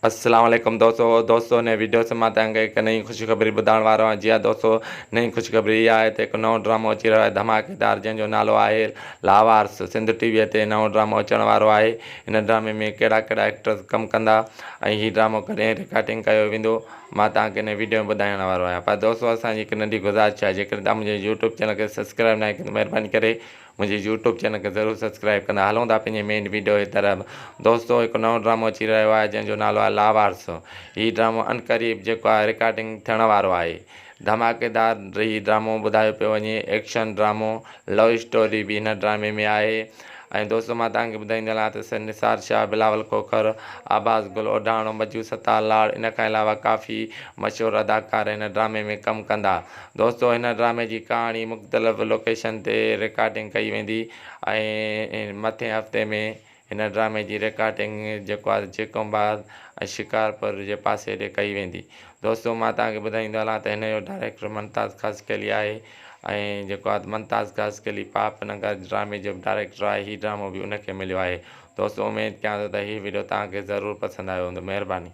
अस्सलाम वालेकुम दोस्तों ने वीडियो से मां तव्हांखे हिकु नई ख़ुशख़बरी ॿुधाइण वारो आहियां। जी हा दोस्तों, नई ख़ुशख़बरी इहा आहे त हिकु नओं ड्रामो अची रहियो आहे धमाकेदार, जंहिंजो नालो आहे लावारिस। सिंध टीवीअ ते नओं ड्रामो अचण वारो आहे। हिन ड्रामे में कहिड़ा कहिड़ा एक्टर्स कमु कंदा ऐं हीउ ड्रामो कॾहिं रिकॉर्डिंग कयो वेंदो, मां तव्हांखे हिन वीडियो में ॿुधाइण वारो आहियां। पर दोस्तों, असांजी हिकु नंढी गुज़ारिश आहे, जेकॾहिं तव्हां मुंहिंजे यूट्यूब चैनल खे सब्सक्राइब न कयो त महिरबानी करे मुंहिंजे यूट्यूब चैनल खे ज़रूरु सब्सक्राइब कंदा। हलूं था पंहिंजे मेन वीडियो जी तरफ़। दोस्तों, हिकु नओं ड्रामो अची रहियो आहे जंहिंजो नालो आहे लावारिस। हीउ ड्रामो अनक़रीब जेको आहे रिकॉर्डिंग थियण वारो आहे। धमाकेदार हीउ ड्रामो ॿुधायो पियो वञे, एक्शन ड्रामो, लव स्टोरी बि हिन ड्रामे में आहे। ऐं दोस्तों, मां तव्हांखे ॿुधाईंदो हलां त निसार शाह, बिलावल खोखर, आबाज़ गुल ओढाणो, मजू सतार लाड़, इन खां अलावा काफ़ी मशहूरु अदाकार हिन ड्रामे में कमु कंदा। दोस्तों, हिन ड्रामे जी कहाणी मुख़्तलिफ़ लोकेशन ते रिकॉर्डिंग कई वेंदी ऐं मथे हफ़्ते में हिन ड्रामे जी रिकॉर्डिंग जेको आहे जेकोंबाद ऐं शिकारपुर जे पासे ॾे कई वेंदी। दोस्तों, मां तव्हांखे ॿुधाईंदो हलां त हिन जो डायरेक्टर मुमताज़ ख़ासकली आहे ऐं जेको आहे मुमताज़ ख़ासकली पाप नगर ड्रामे जो डायरेक्टर आहे। हीउ ड्रामो बि उनखे मिलियो आहे। दोस्तों, उमेदु कयां थो त हीउ वीडियो तव्हांखे ज़रूरु पसंदि आयो हूंदो। महिरबानी।